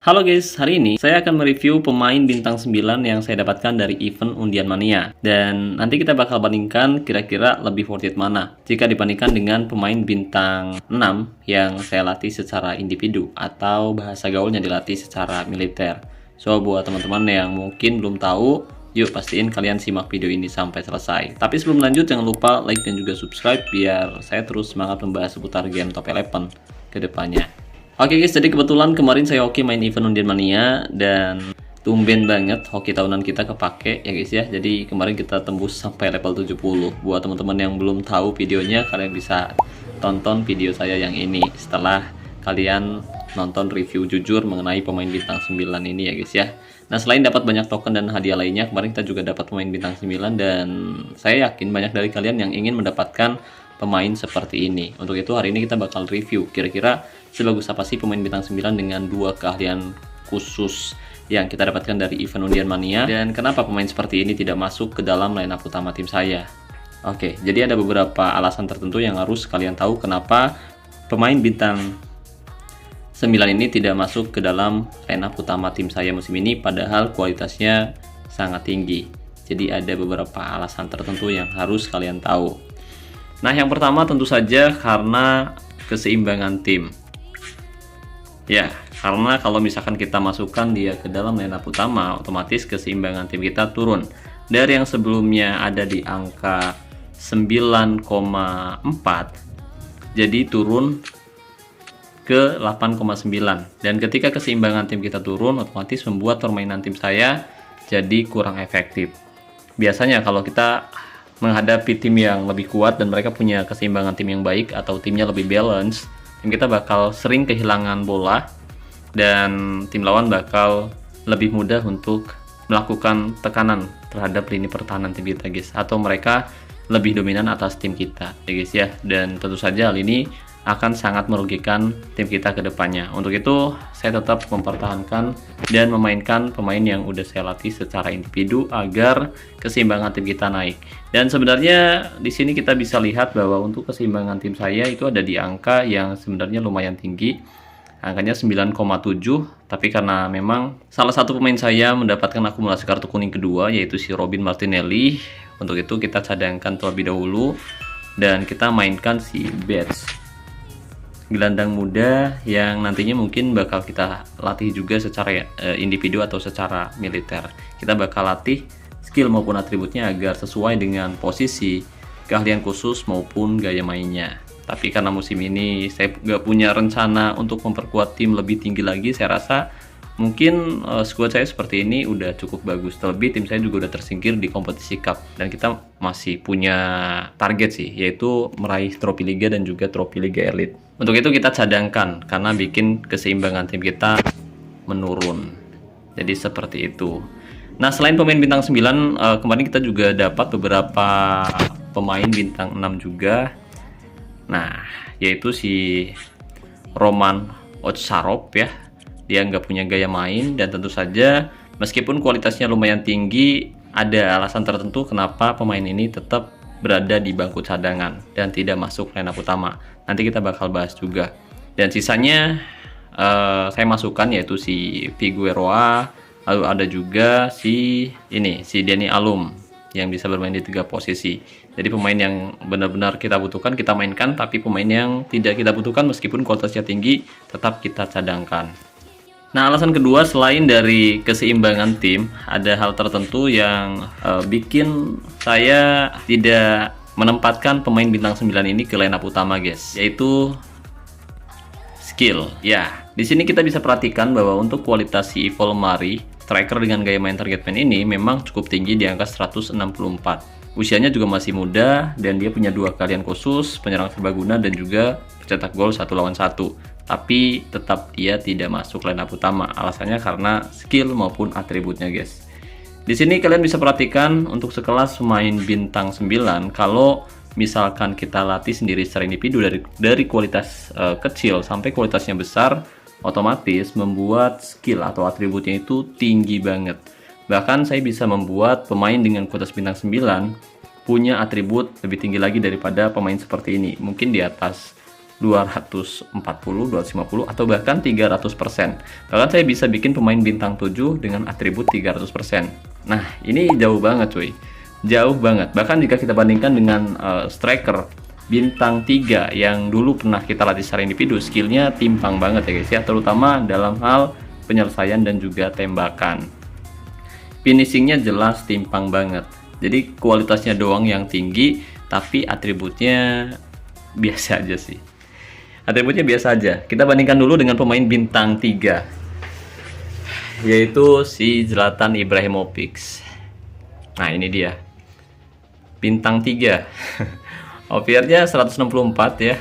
Halo guys, hari ini saya akan mereview pemain bintang 9 yang saya dapatkan dari event Undian Mania. Dan nanti kita bakal bandingkan kira-kira lebih worth it mana jika dibandingkan dengan pemain bintang 6 yang saya latih secara individu atau bahasa gaulnya dilatih secara militer. So, buat teman-teman yang mungkin belum tahu, yuk pastiin kalian simak video ini sampai selesai. Tapi sebelum lanjut, jangan lupa like dan juga subscribe biar saya terus semangat membahas seputar game Top 11 ke depannya. Oke guys, jadi kebetulan kemarin saya hoki main event Undian Mania dan tumben banget hoki tahunan kita kepake ya guys ya. Jadi kemarin kita tembus sampai level 70. Buat teman-teman yang belum tahu videonya, kalian bisa tonton video saya yang ini setelah kalian nonton review jujur mengenai pemain bintang 9 ini ya guys ya. Nah, selain dapat banyak token dan hadiah lainnya, kemarin kita juga dapat pemain bintang 9 dan saya yakin banyak dari kalian yang ingin mendapatkan pemain seperti ini. Untuk itu hari ini kita bakal review kira-kira sebagus apa sih pemain bintang 9 dengan dua keahlian khusus yang kita dapatkan dari event Undian Mania, dan kenapa pemain seperti ini tidak masuk ke dalam lineup utama tim saya. Oke, jadi ada beberapa alasan tertentu yang harus kalian tahu kenapa pemain bintang 9 ini tidak masuk ke dalam lineup utama tim saya musim ini padahal kualitasnya sangat tinggi. Jadi ada beberapa alasan tertentu yang harus kalian tahu. Nah, yang pertama tentu saja karena keseimbangan tim. Ya, karena kalau misalkan kita masukkan dia ke dalam lineup utama, otomatis keseimbangan tim kita turun. Dari yang sebelumnya ada di angka 9,4, jadi turun ke 8,9. Dan ketika keseimbangan tim kita turun, otomatis membuat permainan tim saya jadi kurang efektif. Biasanya kalau kita menghadapi tim yang lebih kuat dan mereka punya keseimbangan tim yang baik atau timnya lebih balance, tim kita bakal sering kehilangan bola dan tim lawan bakal lebih mudah untuk melakukan tekanan terhadap lini pertahanan tim kita guys, atau mereka lebih dominan atas tim kita ya guys ya. Dan tentu saja hal ini akan sangat merugikan tim kita ke depannya. Untuk itu saya tetap mempertahankan dan memainkan pemain yang udah saya latih secara individu agar keseimbangan tim kita naik. Dan sebenarnya di sini kita bisa lihat bahwa untuk keseimbangan tim saya itu ada di angka yang sebenarnya lumayan tinggi. Angkanya 9,7, tapi karena memang salah satu pemain saya mendapatkan akumulasi kartu kuning kedua yaitu si Robin Martinelli. Untuk itu kita cadangkan terlebih dahulu dan kita mainkan si Bates, gelandang muda yang nantinya mungkin bakal kita latih juga secara individu atau secara militer. Kita bakal latih skill maupun atributnya agar sesuai dengan posisi, keahlian khusus maupun gaya mainnya. Tapi karena musim ini saya nggak punya rencana untuk memperkuat tim lebih tinggi lagi, saya rasa mungkin squad saya seperti ini udah cukup bagus. Terlebih tim saya juga udah tersingkir di kompetisi cup dan kita masih punya target sih, yaitu meraih trofi liga dan juga trofi liga elite. Untuk itu kita cadangkan karena bikin keseimbangan tim kita menurun. Jadi seperti itu. Nah, selain pemain bintang 9, kemarin kita juga dapat beberapa pemain bintang 6 juga. Nah, yaitu si Roman Otsarov ya. Dia nggak punya gaya main dan tentu saja meskipun kualitasnya lumayan tinggi, ada alasan tertentu kenapa pemain ini tetap berada di bangku cadangan dan tidak masuk lineup utama. Nanti kita bakal bahas juga. Dan sisanya saya masukkan yaitu si Figueroa, lalu ada juga si Dani Alum yang bisa bermain di 3 posisi. Jadi pemain yang benar-benar kita butuhkan kita mainkan, tapi pemain yang tidak kita butuhkan meskipun kualitasnya tinggi tetap kita cadangkan. Nah, alasan kedua selain dari keseimbangan tim, ada hal tertentu yang bikin saya tidak menempatkan pemain bintang 9 ini ke lineup utama guys, yaitu skill. Ya, di sini kita bisa perhatikan bahwa untuk kualitas si Yves Mari, striker dengan gaya main target man ini memang cukup tinggi di angka 164. Usianya juga masih muda dan dia punya 2 keahlian khusus, penyerang serbaguna dan juga cetak gol 1 lawan 1. Tapi tetap dia tidak masuk lineup utama. Alasannya karena skill maupun atributnya guys. Di sini kalian bisa perhatikan untuk sekelas pemain bintang 9, kalau misalkan kita latih sendiri secara individu dari kualitas kecil sampai kualitasnya besar, otomatis membuat skill atau atributnya itu tinggi banget. Bahkan saya bisa membuat pemain dengan kualitas bintang 9 punya atribut lebih tinggi lagi daripada pemain seperti ini. Mungkin di atas 240, 250, atau bahkan 300%. Bahkan saya bisa bikin pemain bintang 7 dengan atribut 300%. Nah, ini jauh banget cuy. Jauh banget. Bahkan jika kita bandingkan dengan striker bintang 3 yang dulu pernah kita latih secara individu, skillnya timpang banget ya guys ya, terutama dalam hal penyelesaian dan juga tembakan. Finishingnya jelas timpang banget. Jadi kualitasnya doang yang tinggi, tapi atributnya biasa aja sih. Atributnya biasa aja. Kita bandingkan dulu dengan pemain bintang 3, yaitu si Zlatan Ibrahimovic. Nah, ini dia. Bintang 3. OVR-nya 164 ya,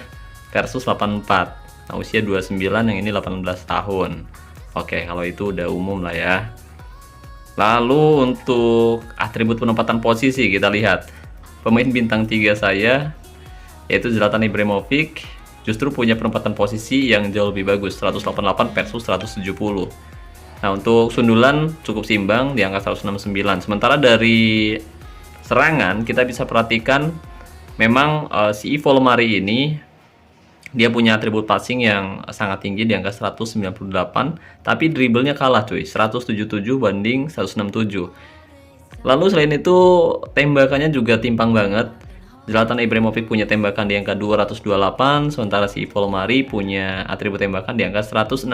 versus 84. Nah, usia 29, yang ini 18 tahun. Oke, kalau itu udah umum lah ya. Lalu untuk atribut penempatan posisi kita lihat. Pemain bintang 3 saya, yaitu Zlatan Ibrahimovic, justru punya penempatan posisi yang jauh lebih bagus, 188 versus 170. Nah, untuk sundulan cukup seimbang di angka 169. Sementara dari serangan kita bisa perhatikan memang si Yves Mari ini dia punya atribut passing yang sangat tinggi di angka 198, tapi dribblenya kalah cuy, 177 banding 167. Lalu selain itu tembakannya juga timpang banget. Zlatan Ibrahimovic punya tembakan di angka 228, sementara si Yves Mari punya atribut tembakan di angka 169.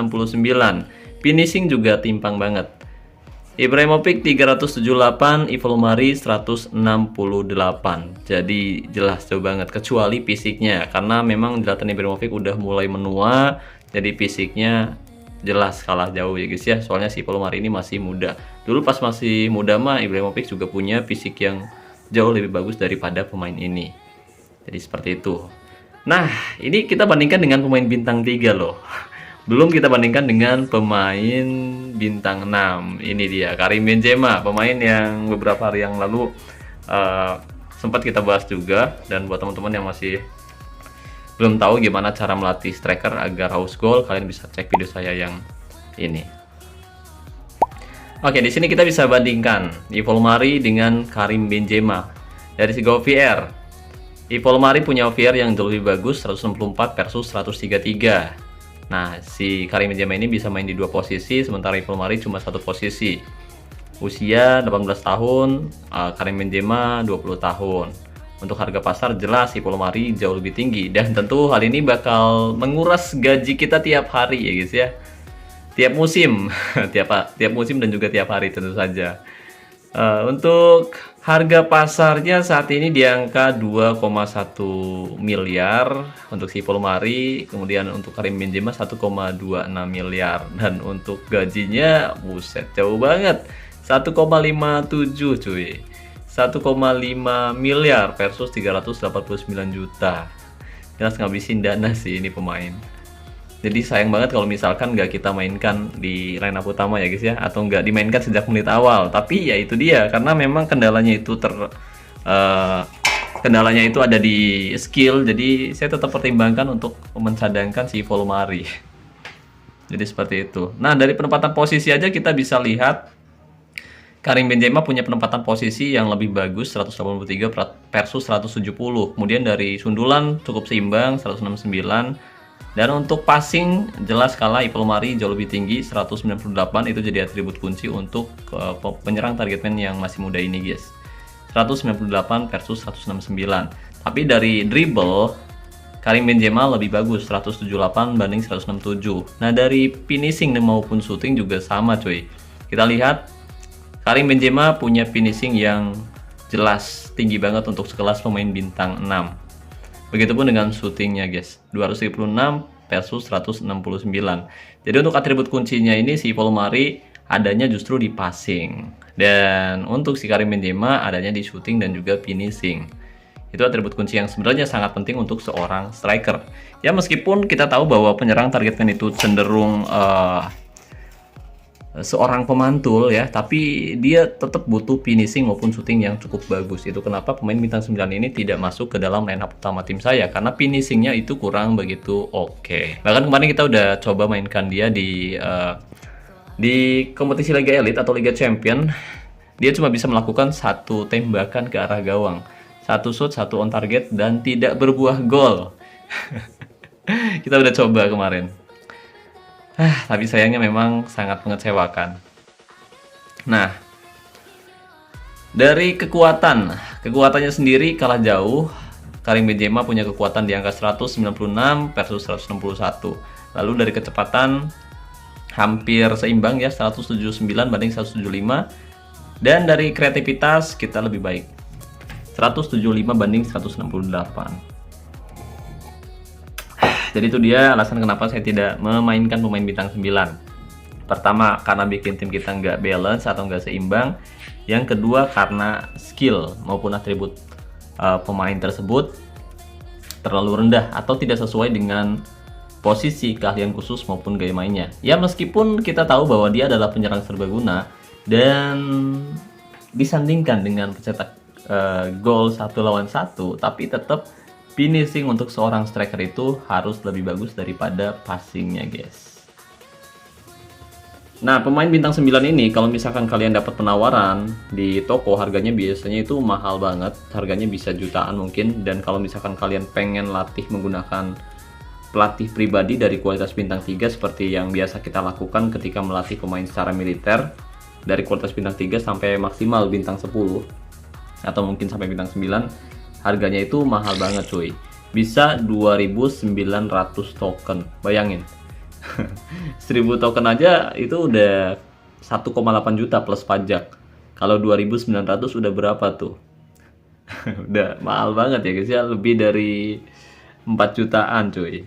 Finishing juga timpang banget. Ibrahimovic 378, Yves Mari 168. Jadi jelas jauh banget, kecuali fisiknya, karena memang Zlatan Ibrahimovic udah mulai menua, jadi fisiknya jelas kalah jauh ya guys ya. Soalnya si Yves Mari ini masih muda. Dulu pas masih muda mah Ibrahimovic juga punya fisik yang jauh lebih bagus daripada pemain ini. Jadi seperti itu. Nah, ini kita bandingkan dengan pemain bintang 3 loh. Belum kita bandingkan dengan pemain bintang 6. Ini dia, Karim Benzema, pemain yang beberapa hari yang lalu sempat kita bahas juga. Dan buat teman-teman yang masih belum tahu gimana cara melatih striker agar haus gol, kalian bisa cek video saya yang ini. Oke, di sini kita bisa bandingkan Yves Mari dengan Karim Benzema. Dari segi OVR, Yves Mari punya OVR yang jauh lebih bagus, 164 versus 133. Nah, si Karim Benzema ini bisa main di 2 posisi, sementara Yves Mari cuma 1 posisi. Usia 18 tahun, Karim Benzema 20 tahun. Untuk harga pasar jelas Yves Mari jauh lebih tinggi, dan tentu hal ini bakal menguras gaji kita tiap hari ya guys ya. Tiap musim, tiap musim dan juga tiap hari tentu saja. Untuk harga pasarnya saat ini di angka 2,1 miliar untuk si Yves Mari, kemudian untuk Karim Benzema 1,26 miliar, dan untuk gajinya buset jauh banget, 1,57 cuy. 1,5 miliar versus 389 juta. Jelas ngabisin dana sih ini pemain. Jadi sayang banget kalau misalkan nggak kita mainkan di line up utama ya guys ya, atau nggak dimainkan sejak menit awal. Tapi ya itu dia, karena memang kendalanya itu kendalanya itu ada di skill. Jadi saya tetap pertimbangkan untuk mencadangkan si Yves Mari. Jadi seperti itu. Nah, dari penempatan posisi aja kita bisa lihat Karim Benzema punya penempatan posisi yang lebih bagus, 183 versus 170. Kemudian dari sundulan cukup seimbang, 169. Dan untuk passing jelas kalah Yves Mari jauh lebih tinggi, 198. Itu jadi atribut kunci untuk penyerang target man yang masih muda ini guys. 198 versus 169. Tapi dari dribble Karim Benzema lebih bagus, 178 banding 167. Nah, dari finishing maupun shooting juga sama cuy. Kita lihat Karim Benzema punya finishing yang jelas tinggi banget untuk sekelas pemain bintang 6. Begitupun dengan shootingnya guys, 236 versus 169. Jadi untuk atribut kuncinya ini si Yves Mari adanya justru di passing, dan untuk si Karim Benzema adanya di shooting dan juga finishing. Itu atribut kunci yang sebenarnya sangat penting untuk seorang striker. Ya, meskipun kita tahu bahwa penyerang target man itu cenderung seorang pemantul ya, tapi dia tetap butuh finishing maupun shooting yang cukup bagus. Itu kenapa pemain bintang 9 ini tidak masuk ke dalam line up utama tim saya, karena finishingnya itu kurang begitu oke. Bahkan kemarin kita udah coba mainkan dia di kompetisi Liga Elite atau Liga Champion. Dia cuma bisa melakukan 1 tembakan ke arah gawang, 1 shoot, 1 on target, dan tidak berbuah gol. Kita udah coba kemarin. Tapi sayangnya memang sangat mengecewakan. Nah, dari kekuatannya sendiri kalah jauh. Karim Benzema punya kekuatan di angka 196 versus 161. Lalu dari kecepatan hampir seimbang ya, 179 banding 175. Dan dari kreativitas kita lebih baik, 175 banding 168. Jadi itu dia alasan kenapa saya tidak memainkan pemain bintang 9. Pertama, karena bikin tim kita nggak balance atau nggak seimbang. Yang kedua, karena skill maupun atribut pemain tersebut terlalu rendah atau tidak sesuai dengan posisi, keahlian khusus maupun gaya mainnya. Ya meskipun kita tahu bahwa dia adalah penyerang serbaguna dan disandingkan dengan pencetak gol 1-1, tapi tetap finishing untuk seorang striker itu harus lebih bagus daripada passingnya, guys. Nah, pemain bintang 9 ini kalau misalkan kalian dapat penawaran di toko, harganya biasanya itu mahal banget, harganya bisa jutaan mungkin. Dan kalau misalkan kalian pengen latih menggunakan pelatih pribadi dari kualitas bintang 3 seperti yang biasa kita lakukan ketika melatih pemain secara militer, dari kualitas bintang 3 sampai maksimal bintang 10 atau mungkin sampai bintang 9, harganya itu mahal banget cuy. Bisa 2.900 token. Bayangin. 1.000 token aja itu udah 1,8 juta plus pajak. Kalau 2.900 udah berapa tuh? Udah mahal banget ya guys ya, lebih dari 4 jutaan cuy.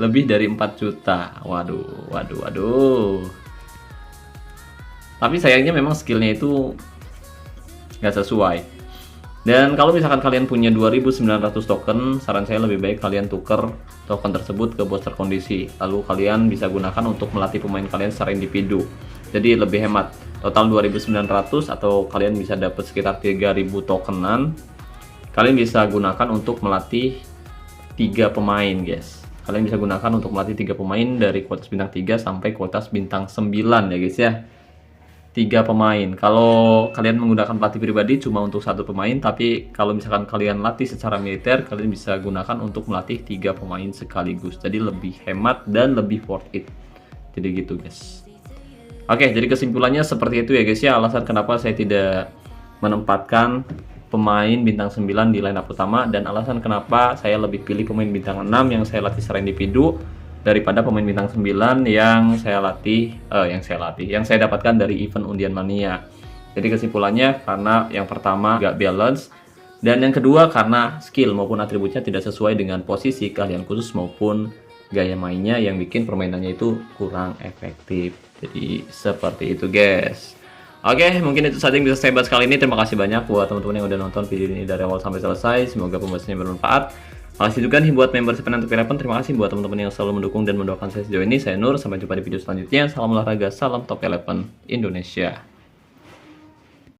Lebih dari 4 juta. Waduh. Tapi sayangnya memang skillnya itu nggak sesuai. Dan kalau misalkan kalian punya 2.900 token, saran saya lebih baik kalian tuker token tersebut ke booster kondisi. Lalu kalian bisa gunakan untuk melatih pemain kalian secara individu. Jadi lebih hemat. Total 2.900 atau kalian bisa dapat sekitar 3.000 tokenan. Kalian bisa gunakan untuk melatih 3 pemain, guys. Kalian bisa gunakan untuk melatih 3 pemain dari kualitas bintang 3 sampai kualitas bintang 9 ya guys ya. 3 pemain. Kalau kalian menggunakan pelatih pribadi cuma untuk 1 pemain, tapi kalau misalkan kalian latih secara militer, kalian bisa gunakan untuk melatih 3 pemain sekaligus. Jadi lebih hemat dan lebih worth it. Jadi gitu guys. Oke, jadi kesimpulannya seperti itu ya guys ya, alasan kenapa saya tidak menempatkan pemain bintang 9 di line up utama, dan alasan kenapa saya lebih pilih pemain bintang 6 yang saya latih secara individu daripada pemain bintang 9 yang saya dapatkan dari event Undian Mania. Jadi kesimpulannya karena yang pertama gak balance, dan yang kedua karena skill maupun atributnya tidak sesuai dengan posisi, keahlian khusus maupun gaya mainnya yang bikin permainannya itu kurang efektif. Jadi seperti itu guys. Oke, mungkin itu saja yang bisa saya bahas kali ini. Terima kasih banyak buat teman-teman yang udah nonton video ini dari awal sampai selesai. Semoga pembahasannya bermanfaat. Makasih juga nih buat member Sepen untuk Eleven. Terima kasih buat teman-teman yang selalu mendukung dan mendoakan saya sejauh ini. Saya Nur, sampai jumpa di video selanjutnya. Salam olahraga, salam Top Eleven Indonesia.